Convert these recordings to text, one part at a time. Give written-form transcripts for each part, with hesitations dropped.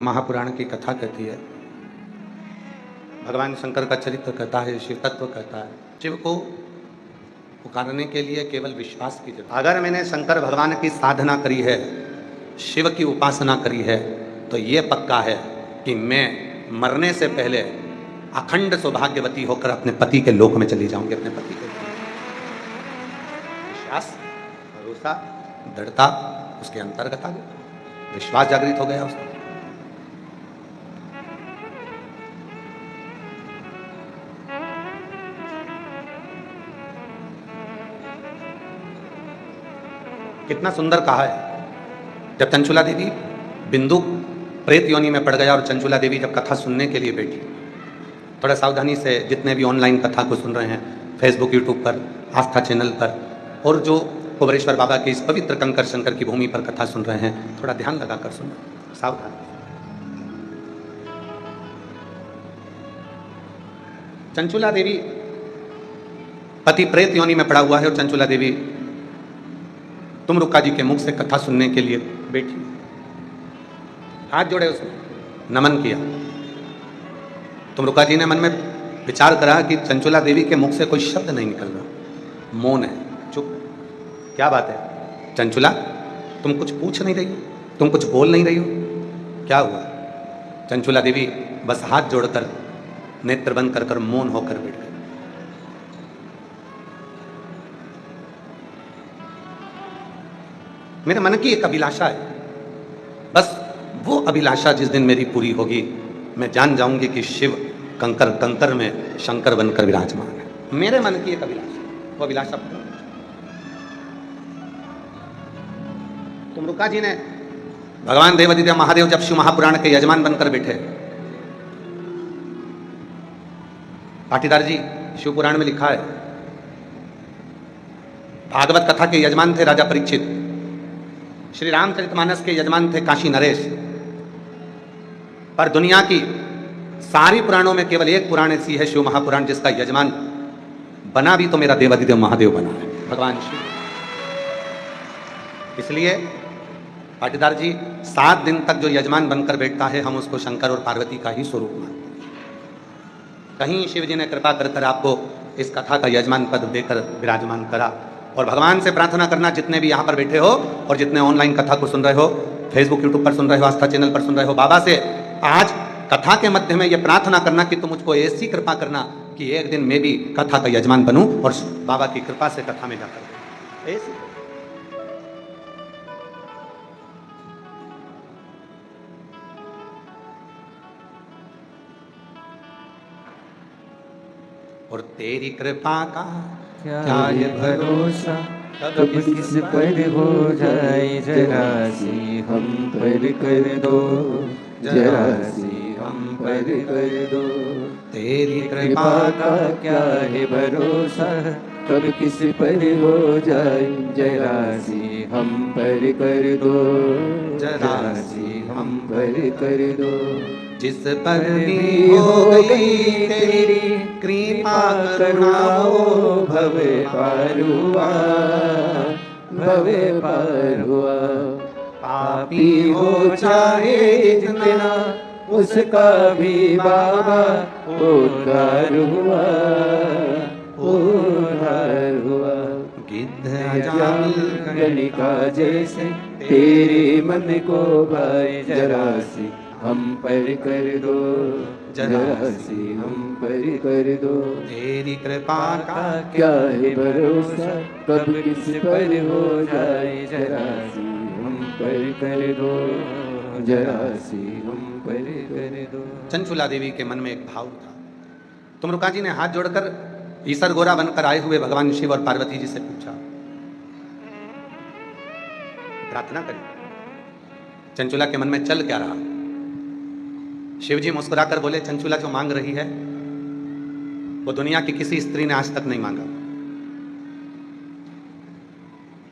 महापुराण की कथा कहती है, भगवान शंकर का चरित्र कहता है, शिव तत्व कहता है। शिव को पुकारने के लिए केवल विश्वास की जरूरत। अगर मैंने शंकर भगवान की साधना करी है, शिव की उपासना करी है, तो ये पक्का है कि मैं मरने से पहले अखंड सौभाग्यवती होकर अपने पति के लोक में चली जाऊंगी। अपने पति के विश्वास, भरोसा, दृढ़ता उसके अंतर्गत आ गया, विश्वास जागृत हो गया उसका। कितना सुंदर कहा है। जब चंचुला देवी बिंदु प्रेत योनि में पड़ गया और चंचुला देवी जब कथा सुनने के लिए बैठी, थोड़ा सावधानी से जितने भी ऑनलाइन कथा को सुन रहे हैं, फेसबुक, यूट्यूब पर, आस्था चैनल पर, और जो कुबरेश्वर बाबा की इस पवित्र कंकर शंकर की भूमि पर कथा सुन रहे हैं, थोड़ा ध्यान लगाकर सुनो, सावधान। चंचुला देवी पति प्रेत योनि में पड़ा हुआ है और चंचुला देवी तुमरुका जी के मुख से कथा सुनने के लिए बैठी, हाथ जोड़े, उसने नमन किया। तुमरुका जी ने मन में विचार करा कि चंचुला देवी के मुख से कोई शब्द नहीं निकल रहा, मौन है, चुप। क्या बात है चंचुला, तुम कुछ पूछ नहीं रही हो, तुम कुछ बोल नहीं रही हो, क्या हुआ? चंचुला देवी बस हाथ जोड़कर नेत्र बंद कर मौन होकर बैठ गई। मेरे मन की एक अभिलाषा है, बस वो अभिलाषा जिस दिन मेरी पूरी होगी, मैं जान जाऊंगी कि शिव कंकर कंकर में शंकर बनकर विराजमान है। मेरे मन की एक अभिलाषा, वो अभिलाषा पूरी। तुमरुका जी ने, भगवान देवादिदेव महादेव जब शिव महापुराण के यजमान बनकर बैठे, पाटीदार जी शिव पुराण में लिखा है, भागवत कथा के यजमान थे राजा परीक्षित, श्री रामचरितमानस के यजमान थे काशी नरेश, पर दुनिया की सारी पुराणों में केवल एक पुराण ऐसी है, शिव महापुराण, जिसका यजमान बना भी तो मेरा देवादिदेव महादेव बना है, भगवान शिव। इसलिए पाटीदार जी 7 दिन तक जो यजमान बनकर बैठता है, हम उसको शंकर और पार्वती का ही स्वरूप मानते हैं। कहीं शिव जी ने कृपा कर आपको इस कथा का यजमान पद देकर विराजमान करा। और भगवान से प्रार्थना करना, जितने भी यहाँ पर बैठे हो और जितने ऑनलाइन कथा को सुन रहे हो, फेसबुक यूट्यूब पर सुन रहे हो, आस्था चैनल पर सुन रहे हो, बाबा से आज कथा के मध्य में ये प्रार्थना करना कि तुम मुझको ऐसी कृपा करना कि एक दिन मैं भी कथा का यजमान बनूं और बाबा की कृपा से कथा में जाकर ऐसी। और तेरी कृपा का क्या ये भरोसा, कब किस पर हो जाए, जरा सी हम पर कर दो, जरा सी हम पर कर दो। तेरी कृपा का क्या है भरोसा, कब किस पर हो जाए, जरा सी हम पर कर दो, जरा सी हम पर कर दो। जिस पर भी हो गई तेरी कृपा करुणा, हो भवे पार हुआ, भवे पार हुआ। पापी हो चाहे जितना, उसका भी बाबा उद्धार हुआ, उद्धार हुआ। गिद्ध जाल गलिका जैसे तेरे मन को भाई, जरा सी हम पर कर दो, जरा सी हम पर कर दो। तेरी कृपा का क्या है भरोसा, कब किस पर हो जाए, जरा सी हम पर कर दो, जरा सी हम पर कर दो। चंचुला देवी के मन में एक भाव था। तुमरुका जी ने हाथ जोड़कर ईसर गोरा बनकर आए हुए भगवान शिव और पार्वती जी से पूछा, प्रार्थना करी। चंचुला के मन में चल क्या रहा? शिव जी मुस्कुराकर बोले, चंचुला जो मांग रही है वो दुनिया की किसी स्त्री ने आज तक नहीं मांगा।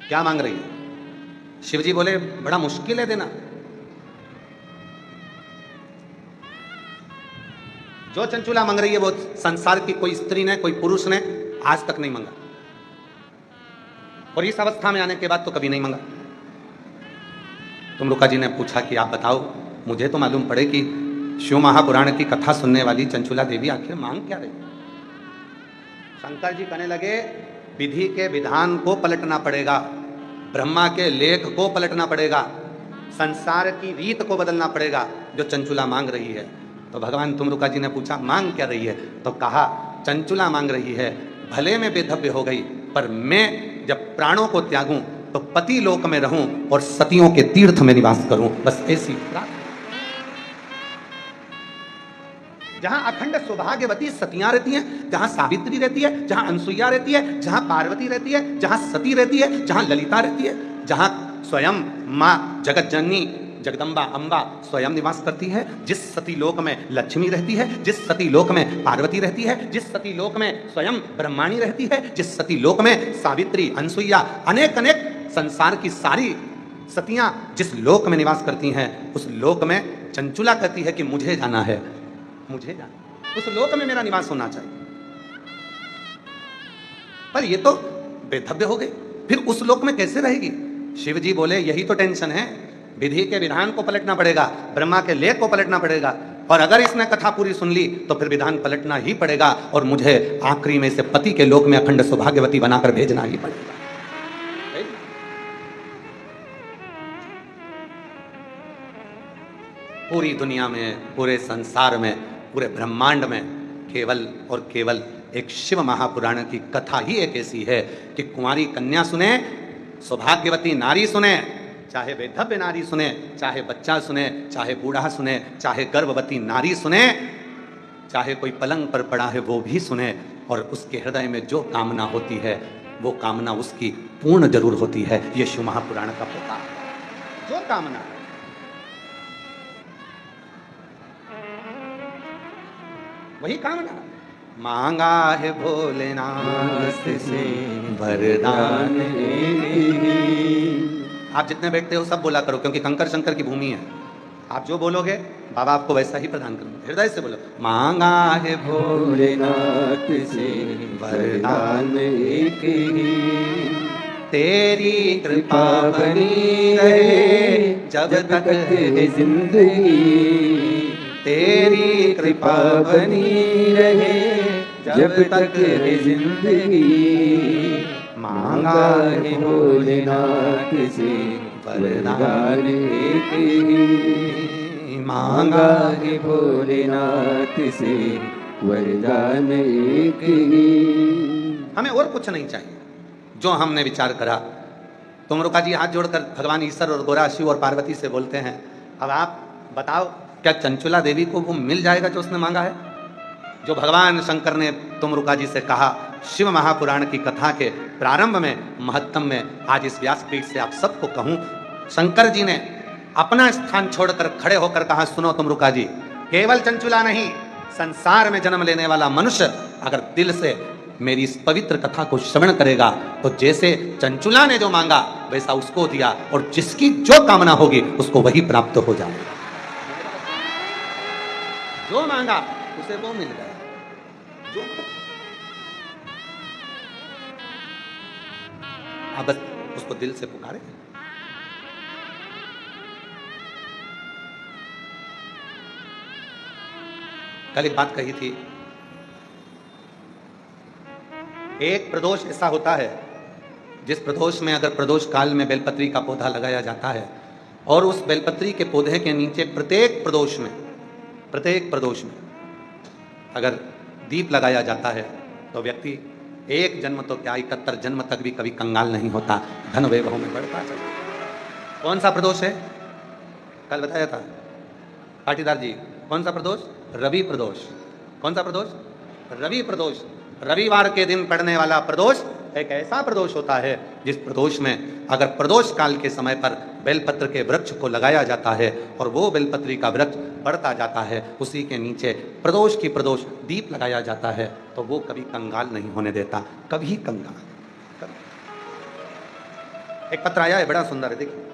क्या मांग रही है? शिव जी बोले, बड़ा मुश्किल है देना। जो चंचुला मांग रही है वो संसार की कोई स्त्री ने, कोई पुरुष ने आज तक नहीं मांगा, और इस अवस्था में आने के बाद तो कभी नहीं मांगा। तुमरुका जी ने पूछा कि आप बताओ मुझे तो मालूम पड़े कि शिव महापुराण की कथा सुनने वाली चंचुला देवी आखिर मांग क्या रही। शंकर जी कहने लगे विधि के विधान को पलटना पड़ेगा, ब्रह्मा के लेख को पलटना पड़ेगा, संसार की रीत को बदलना पड़ेगा जो चंचुला मांग रही है। तो भगवान तुमरुका जी ने पूछा मांग क्या रही है, तो कहा चंचुला मांग रही है भले में बेधव्य हो गई, पर मैं जब प्राणों को त्यागूं तो पति लोक में रहूं और सतियों के तीर्थ में निवास करूं, बस ऐसी प्रार्थना। जहां अखंड सौभाग्यवती सतियां रहती हैं, जहां सावित्री रहती है, जहां अनसुईया रहती है, जहां पार्वती रहती है, जहां सती रहती है, जहां ललिता रहती है, जहां स्वयं मां जगत जननी जगदम्बा अम्बा स्वयं निवास करती है, जिस सती लोक में लक्ष्मी रहती है, जिस सती लोक में पार्वती रहती है, जिस सती लोक में स्वयं ब्रह्माणी रहती है, जिस सती लोक में सावित्री अनसुईया अनेक अनेक संसार की सारी सतियां जिस लोक में निवास करती हैं, उस लोक में चंचुला कहती है कि मुझे जाना है, मुझे जाना, उस लोक में मेरा निवास होना चाहिए। पर ये तो बेधव्य हो गई, फिर उस लोक में कैसे रहेगी? शिव जी बोले यही तो टेंशन है, विधि के विधान को पलटना पड़ेगा, ब्रह्मा के लेख को पलटना पड़ेगा, और अगर इसने कथा पूरी सुन ली तो फिर विधान पलटना ही पड़ेगा और मुझे आखिरी में से पति के लोक में अखंड सौभाग्यवती बनाकर भेजना ही पड़ेगा। पूरी दुनिया में, पूरे संसार में, पूरे ब्रह्मांड में केवल और केवल एक शिव महापुराण की कथा ही एक ऐसी है कि कुंवारी कन्या सुने, सौभाग्यवती नारी सुने, चाहे वैधव्य नारी सुने, चाहे बच्चा सुने, चाहे बूढ़ा सुने, चाहे गर्भवती नारी सुने, चाहे कोई पलंग पर पड़ा है वो भी सुने, और उसके हृदय में जो कामना होती है वो कामना उसकी पूर्ण जरूर होती है। ये शिव महापुराण का प्रताप है। जो कामना है वही कामना मांगा है भोलेनाथ से वरदान। आप जितने बैठते हो सब बोला करो, क्योंकि कंकर शंकर की भूमि है। आप जो बोलोगे बाबा आपको वैसा ही प्रदान करेंगे। हृदय से बोलो मांगा है भोलेनाथ से वरदान एक ही, तेरी कृपा बनी रहे जब तक है जिंदगी, तेरी कृपा बनी रहे जब तक है जिंदगी। मांगा है भोलेनाथ से वरदान एक ही, मांगा है भोलेनाथ से वरदान एक ही। हमें और कुछ नहीं चाहिए। जो हमने विचार करा, तुमरुका जी हाथ जोड़कर भगवान ईश्वर और गोरा शिव और पार्वती से बोलते हैं, अब आप बताओ क्या चंचुला देवी को वो मिल जाएगा जो उसने मांगा है? जो भगवान शंकर ने तुमरुका जी से कहा शिव महापुराण की कथा के प्रारंभ में, महत्तम में, आज इस व्यासपीठ से आप सबको कहूं, शंकर जी ने अपना स्थान छोड़कर खड़े होकर कहा सुनो तुमरुका जी, केवल चंचुला नहीं, संसार में जन्म लेने वाला मनुष्य अगर दिल से मेरी इस पवित्र कथा को श्रवण करेगा तो जैसे चंचुला ने जो मांगा वैसा उसको दिया, और जिसकी जो कामना होगी उसको वही प्राप्त हो जाएगा। जो मांगा उसे वो मिल गया। जो आप बस उसको दिल से पुकारे। कल एक बात कही थी, एक प्रदोष ऐसा होता है जिस प्रदोष में अगर प्रदोष काल में बेलपत्री का पौधा लगाया जाता है और उस बेलपत्री के पौधे के नीचे प्रत्येक प्रदोष में अगर दीप लगाया जाता है तो व्यक्ति एक जन्म तो क्या 71 जन्म तक भी कभी कंगाल नहीं होता, धन वैभव में बढ़ता चलता। कौन सा प्रदोष है? कल बताया था पाटीदार जी। कौन सा प्रदोष? रवि प्रदोष। कौन सा प्रदोष? रवि प्रदोष। रविवार के दिन पड़ने वाला प्रदोष एक ऐसा प्रदोष होता है जिस प्रदोष में अगर प्रदोष काल के समय पर बेलपत्र के वृक्ष को लगाया जाता है और वो बेलपत्री का वृक्ष बढ़ता जाता है, उसी के नीचे प्रदोष की प्रदोष दीप लगाया जाता है, तो वो कभी कंगाल नहीं होने देता, कभी कंगाल। एक पत्र आया है बड़ा सुंदर है, देखिए।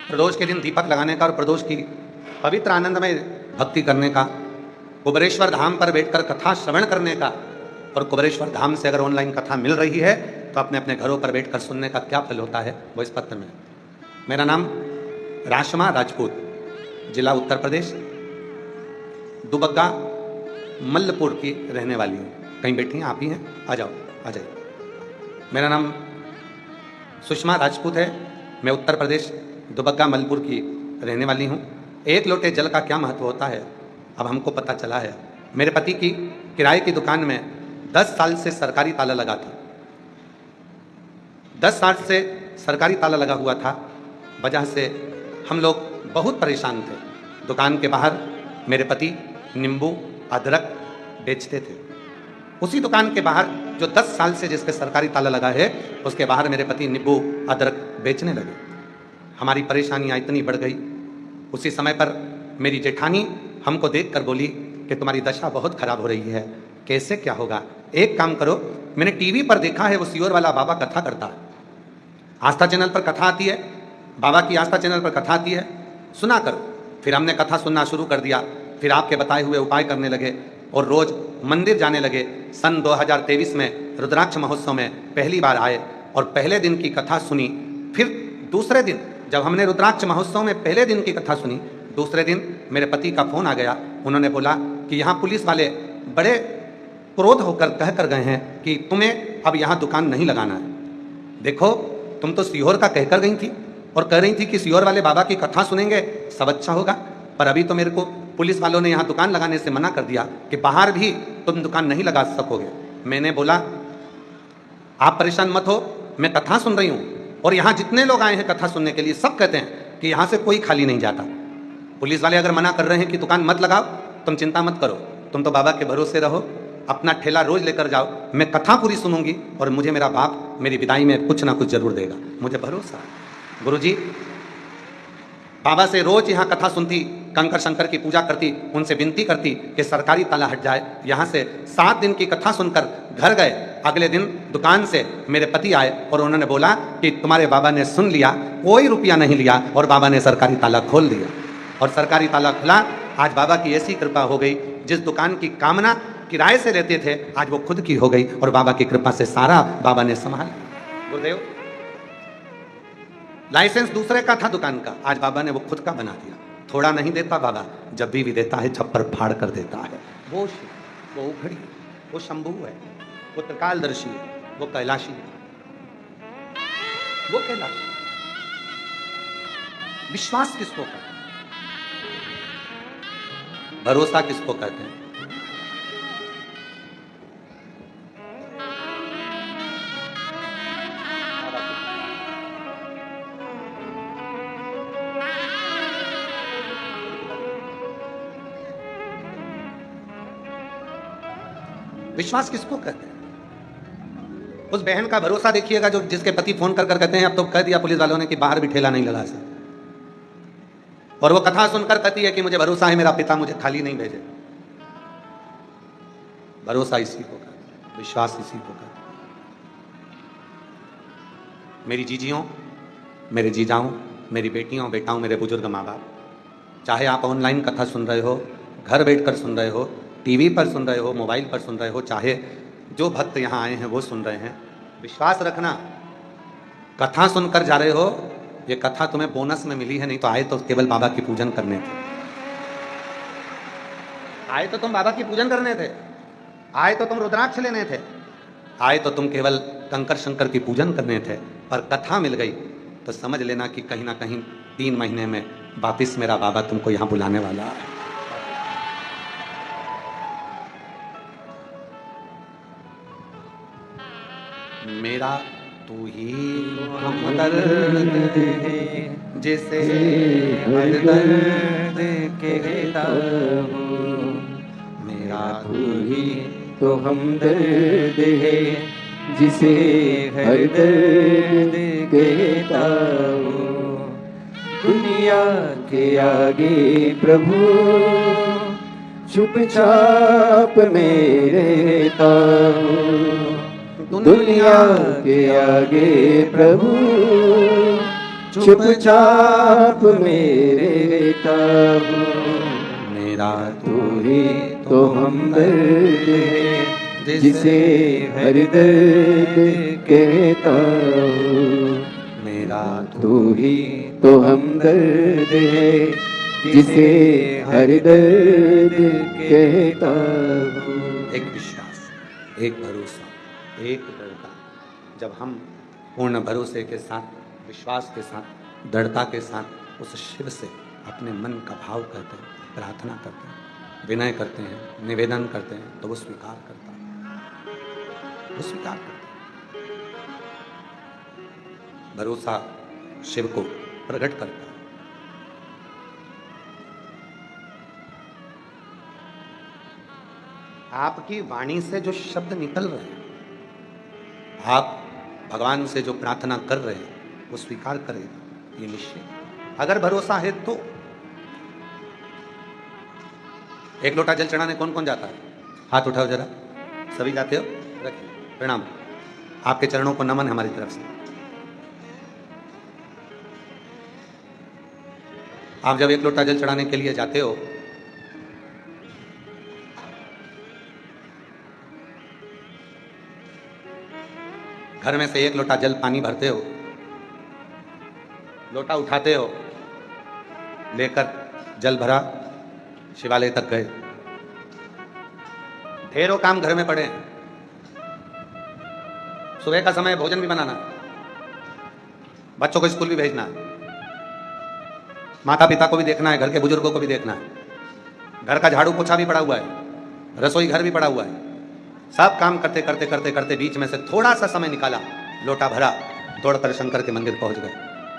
प्रदोष के दिन दीपक लगाने का और प्रदोष की पवित्र आनंद में भक्ति करने का कुबेरेश्वर धाम पर बैठकर कथा श्रवण करने का और कुबेरेश्वर धाम से अगर ऑनलाइन कथा मिल रही है तो अपने अपने घरों पर बैठकर सुनने का क्या फल होता है वो इस पत्र में। मेरा नाम राशमा राजपूत, जिला उत्तर प्रदेश, दुबग्गा मल्लपुर की रहने वाली हूँ। कहीं बैठी हैं? आप ही हैं? आ जाओ, आ जाइए। मेरा नाम सुषमा राजपूत है। मैं उत्तर प्रदेश दुबग्गा मल्लपुर की रहने वाली हूँ। एक लोटे जल का क्या महत्व होता है अब हमको पता चला है। मेरे पति की किराए की दुकान में 10 साल से सरकारी ताला लगा था। 10 साल से सरकारी ताला लगा हुआ था, वजह से हम लोग बहुत परेशान थे। दुकान के बाहर मेरे पति नींबू अदरक बेचते थे। उसी दुकान के बाहर जो 10 साल से जिसके सरकारी ताला लगा है उसके बाहर मेरे पति नींबू अदरक बेचने लगे। हमारी परेशानियाँ इतनी बढ़ गई। उसी समय पर मेरी जेठानी हमको देखकर बोली कि तुम्हारी दशा बहुत खराब हो रही है, कैसे क्या होगा? एक काम करो, मैंने टीवी पर देखा है वो सियोर वाला बाबा कथा करता है, आस्था चैनल पर कथा आती है, बाबा की आस्था चैनल पर कथा आती है, सुना करो। फिर हमने कथा सुनना शुरू कर दिया। फिर आपके बताए हुए उपाय करने लगे और रोज मंदिर जाने लगे। सन 2023 में रुद्राक्ष महोत्सव में पहली बार आए और पहले दिन की कथा सुनी। फिर दूसरे दिन जब हमने रुद्राक्ष महोत्सव में पहले दिन की कथा सुनी, दूसरे दिन मेरे पति का फोन आ गया। उन्होंने बोला कि यहाँ पुलिस वाले बड़े क्रोध होकर कह कर गए हैं कि तुम्हें अब यहाँ दुकान नहीं लगाना है। देखो, तुम तो सीहोर का कहकर गई थी और कह रही थी कि सीहोर वाले बाबा की कथा सुनेंगे सब अच्छा होगा, पर अभी तो मेरे को पुलिस वालों ने यहाँ दुकान लगाने से मना कर दिया कि बाहर भी तुम दुकान नहीं लगा सकोगे। मैंने बोला आप परेशान मत हो, मैं कथा सुन रही हूँ और यहाँ जितने लोग आए हैं कथा सुनने के लिए सब कहते हैं कि यहाँ से कोई खाली नहीं जाता। पुलिस वाले अगर मना कर रहे हैं कि दुकान मत लगाओ, तुम चिंता मत करो, तुम तो बाबा के भरोसे रहो, अपना ठेला रोज लेकर जाओ, मैं कथा पूरी सुनूंगी और मुझे मेरा बाप मेरी विदाई में कुछ ना कुछ जरूर देगा, मुझे भरोसा है। गुरुजी बाबा से रोज यहाँ कथा सुनती, कंकर शंकर की पूजा करती, उनसे विनती करती कि सरकारी ताला हट जाए। यहाँ से 7 दिन की कथा सुनकर घर गए। अगले दिन दुकान से मेरे पति आए और उन्होंने बोला कि तुम्हारे बाबा ने सुन लिया, कोई रुपया नहीं लिया और बाबा ने सरकारी ताला खोल दिया। और सरकारी ताला खुला। आज बाबा की ऐसी कृपा हो गई, जिस दुकान की कामना किराए से लेते थे आज वो खुद की हो गई और बाबा की कृपा से सारा बाबा ने संभाल लिया। गुरुदेव, लाइसेंस दूसरे का था दुकान का, आज बाबा ने वो खुद का बना दिया। थोड़ा नहीं देता बाबा, जब भी देता है छप्पर फाड़ कर देता है। वो शिव, वो उघड़ी, वो शंभू है, वो त्रिकालदर्शी है, वो कैलाशी है, वो कैलाशी। विश्वास किसको कहते हैं? भरोसा किसको कहते हैं? विश्वास किसको कहते हैं? उस बहन का भरोसा देखिएगा जो जिसके पति फोन कर कर कहते हैं अब तो कह दिया पुलिस वालों ने कि बाहर भी ठेला नहीं लगा सकते, और वो कथा सुनकर कहती है कि मुझे भरोसा है मेरा पिता मुझे खाली नहीं भेजे। भरोसा इसी को कहते हैं, विश्वास इसी को कहते हैं। मेरी जीजियों, मेरे जीजाओं, मेरी बेटियों बेटाओं, मेरे बुजुर्ग माँ बाप, चाहे आप ऑनलाइन कथा सुन रहे हो, घर बैठकर सुन रहे हो, टीवी पर सुन रहे हो, मोबाइल पर सुन रहे हो, चाहे जो भक्त यहाँ आए हैं वो सुन रहे हैं, विश्वास रखना, कथा सुनकर जा रहे हो, ये कथा तुम्हें बोनस में मिली है, नहीं तो आए तो केवल बाबा की पूजन करने थे। आए तो तुम बाबा की पूजन करने थे, आए तो तुम रुद्राक्ष लेने थे, आए तो तुम केवल कंकर शंकर की पूजन करने थे, पर कथा मिल गई तो समझ लेना कि कहीं ना कहीं 3 महीने में वापिस मेरा बाबा तुमको यहाँ बुलाने वाला है। मेरा तू ही हमदर्द है जिसे हर दर्द कहता हूँ, मेरा तू ही तो हमदर्द है जिसे हर दर्द कहता हूँ। दुनिया के आगे प्रभु चुपचाप में रहता हूँ, दुनिया के आगे प्रभु चुपचाप में रहता हूँ। मेरा तू ही तो हमदर्द है, जिसे हर दर्द कहता हूँ। मेरा तू ही तो हमदर्द है, जिसे हर दर्द कहता हूँ। एक विश्वास, एक भरोसा, एक दृढ़ता। जब हम पूर्ण भरोसे के साथ, विश्वास के साथ, दृढ़ता के साथ उस शिव से अपने मन का भाव करते हैं, प्रार्थना करते हैं, विनय करते हैं, निवेदन करते हैं, तो वो स्वीकार करता है, वो स्वीकार करता है। भरोसा शिव को प्रकट करता है। आपकी वाणी से जो शब्द निकल रहे हैं, आप भगवान से जो प्रार्थना कर रहे हैं, वो स्वीकार करेगा, ये निश्चय। अगर भरोसा है तो एक लोटा जल चढ़ाने कौन कौन जाता है? हाथ उठाओ जरा। सभी जाते हो? रखिए, प्रणाम। आपके चरणों को नमन हमारी तरफ से। आप जब एक लोटा जल चढ़ाने के लिए जाते हो, घर में से एक लोटा जल पानी भरते हो, लोटा उठाते हो, लेकर जल भरा, शिवालय तक गए। ढेरों काम घर में पड़े हैं। सुबह का समय भोजन भी बनाना, बच्चों को स्कूल भी भेजना है, माता पिता को भी देखना है, घर के बुजुर्गों को भी देखना है, घर का झाड़ू पोछा भी पड़ा हुआ है, रसोई घर भी पड़ा हुआ है। सब काम करते करते करते करते बीच में से थोड़ा सा समय निकाला, लोटा भरा, दौड़कर शंकर के मंदिर पहुंच गए,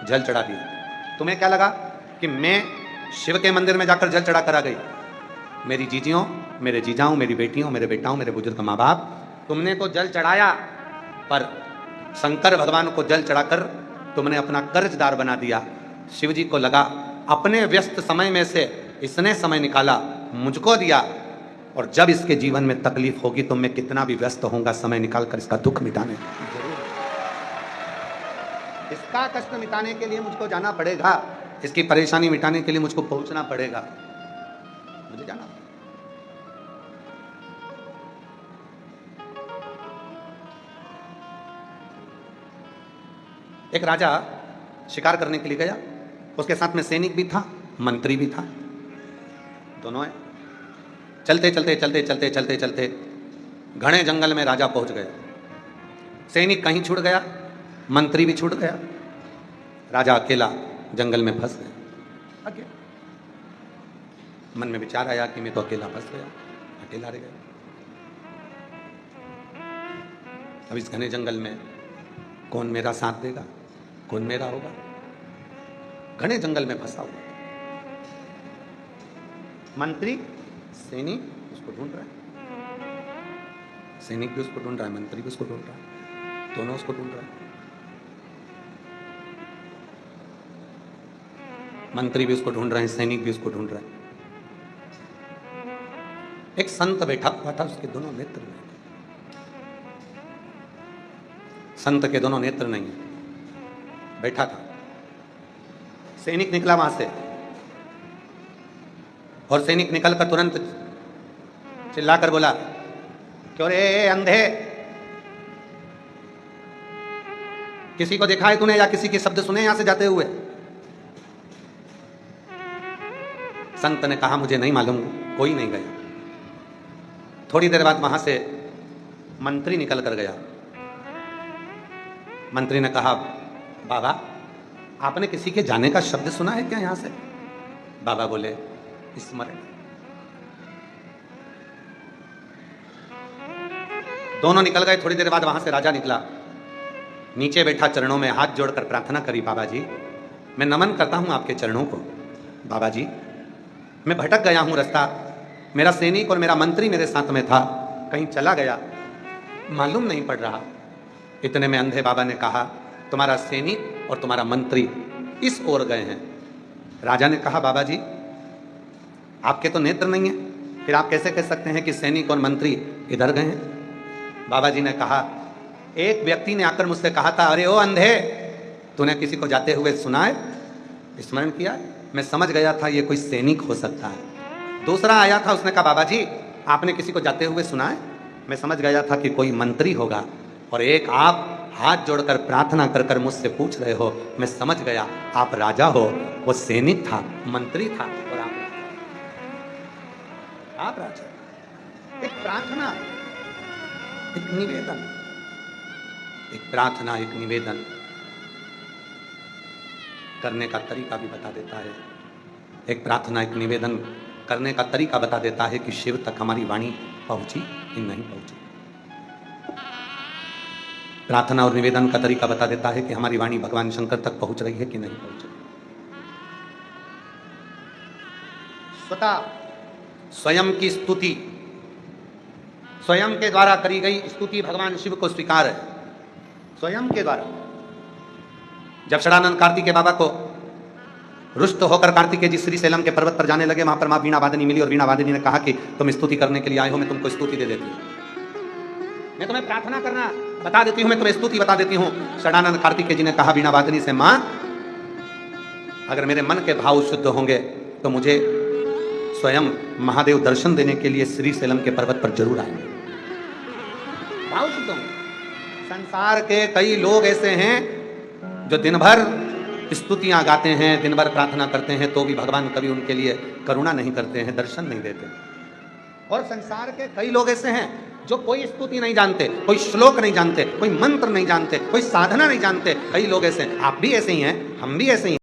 जल चढ़ा दिया। तुम्हें क्या लगा कि मैं शिव के मंदिर में जाकर जल चढ़ा कर आ गई? मेरी जीजियों, मेरे जीजाओं, मेरी बेटियों, मेरे बेटाओं, मेरे बुजुर्ग माँ बाप, तुमने तो जल चढ़ाया, पर शंकर भगवान को जल चढ़ाकर तुमने अपना कर्जदार बना दिया। शिव जी को लगा अपने व्यस्त समय में से इसने समय निकाला, मुझको दिया, और जब इसके जीवन में तकलीफ होगी तो मैं कितना भी व्यस्त होऊंगा, समय निकालकर इसका दुख मिटाने जरूर, इसका कष्ट मिटाने के लिए मुझको जाना पड़ेगा, इसकी परेशानी मिटाने के लिए मुझको पहुंचना पड़ेगा, मुझे जाना। एक राजा शिकार करने के लिए गया, उसके साथ में सैनिक भी था, मंत्री भी था, दोनों है। चलते चलते चलते चलते चलते चलते घने जंगल में राजा पहुंच गया। सैनिक कहीं छूट गया, मंत्री भी छूट गया, राजा अकेला जंगल में फंस गया। अकेला मन में विचार आया कि मैं तो अकेला फंस गया, अकेला रह गया। अब इस घने जंगल में कौन मेरा साथ देगा, कौन मेरा होगा? घने जंगल में फंसा हुआ मंत्री, सैनिक उसको ढूंढ रहा है, सैनिक भी उसको ढूंढ रहा है, मंत्री भी उसको ढूंढ रहा है, दोनों उसको ढूंढ रहे हैं। मंत्री भी उसको ढूंढ रहे हैं, सैनिक भी उसको ढूंढ रहे हैं। एक संत बैठा हुआ था, उसके दोनों नेत्र नहीं, संत के दोनों नेत्र नहीं है, बैठा था। सैनिक निकला वहां से, और सैनिक निकलकर तुरंत चिल्लाकर बोला, क्यों रे अंधे, किसी को देखा है तूने, या किसी के शब्द सुने यहां से जाते हुए? संत ने कहा, मुझे नहीं मालूम, कोई नहीं गया। थोड़ी देर बाद वहां से मंत्री निकल कर गया। मंत्री ने कहा, बाबा आपने किसी के जाने का शब्द सुना है क्या यहां से? बाबा बोले, स्मरण। दोनों निकल गए। थोड़ी देर बाद वहां से राजा निकला, नीचे बैठा, चरणों में हाथ जोड़कर प्रार्थना करी, बाबा जी मैं नमन करता हूं आपके चरणों को। बाबा जी मैं भटक गया हूं रास्ता, मेरा सैनिक और मेरा मंत्री मेरे साथ में था, कहीं चला गया, मालूम नहीं पड़ रहा। इतने में अंधे बाबा ने कहा, तुम्हारा सैनिक और तुम्हारा मंत्री इस ओर गए हैं। राजा ने कहा, बाबा जी आपके तो नेत्र नहीं है, फिर आप कैसे कह सकते हैं कि सैनिक और मंत्री इधर गए हैं? बाबा जी ने कहा, एक व्यक्ति ने आकर मुझसे कहा था, अरे ओ अंधे, तूने किसी को जाते हुए सुना है, स्मरण किया? मैं समझ गया था ये कोई सैनिक हो सकता है। दूसरा आया था, उसने कहा, बाबा जी आपने किसी को जाते हुए सुना है? मैं समझ गया था कि कोई मंत्री होगा, और एक आप हाथ जोड़कर प्रार्थना कर कर मुझसे पूछ रहे हो, मैं समझ गया आप राजा हो। वो सैनिक था, मंत्री था, और आप राजा। एक प्रार्थना, एक निवेदन, एक प्रार्थना, एक निवेदन करने का तरीका भी बता देता है। एक प्रार्थना, एक निवेदन करने का तरीका बता देता है कि शिव तक हमारी वाणी पहुंची कि नहीं पहुंची। प्रार्थना और निवेदन का तरीका बता देता है कि हमारी वाणी भगवान शंकर तक पहुंच रही है कि नहीं पहुंच रही। स्वयं की स्तुति, स्वयं के द्वारा करी गई स्तुति भगवान शिव को स्वीकार है, स्वयं के द्वारा। जब षडानंद कार्तिकेय बाबा को रुष्ट होकर कार्तिकेय जी श्रीशैलम के पर्वत पर जाने लगे, वहां पर मां वीणा वादनी मिली और वीणा वादनी ने कहा कि तुम स्तुति करने के लिए आए हो, मैं तुमको स्तुति दे देती हूं, मैं तुम्हें प्रार्थना करना बता देती हूं, मैं तुम्हें स्तुति बता देती हूं। षडानंद कार्तिकेय जी ने कहा वीणा वादनी से, मां अगर मेरे मन के भाव शुद्ध होंगे तो मुझे स्वयं महादेव दर्शन देने के लिए श्रीशैलम के पर्वत पर जरूर आएंगे। भाव शुद्ध होंगे। संसार के कई लोग ऐसे हैं जो दिन भर स्तुतियां गाते हैं, दिन भर प्रार्थना करते हैं, तो भी भगवान कभी उनके लिए करुणा नहीं करते हैं, दर्शन नहीं देते। और संसार के कई लोग ऐसे हैं जो कोई स्तुति नहीं जानते, कोई श्लोक नहीं जानते, कोई मंत्र नहीं जानते, कोई साधना नहीं जानते। कई लोग ऐसे हैं, आप भी ऐसे ही हैं, हम भी ऐसे ही हैं।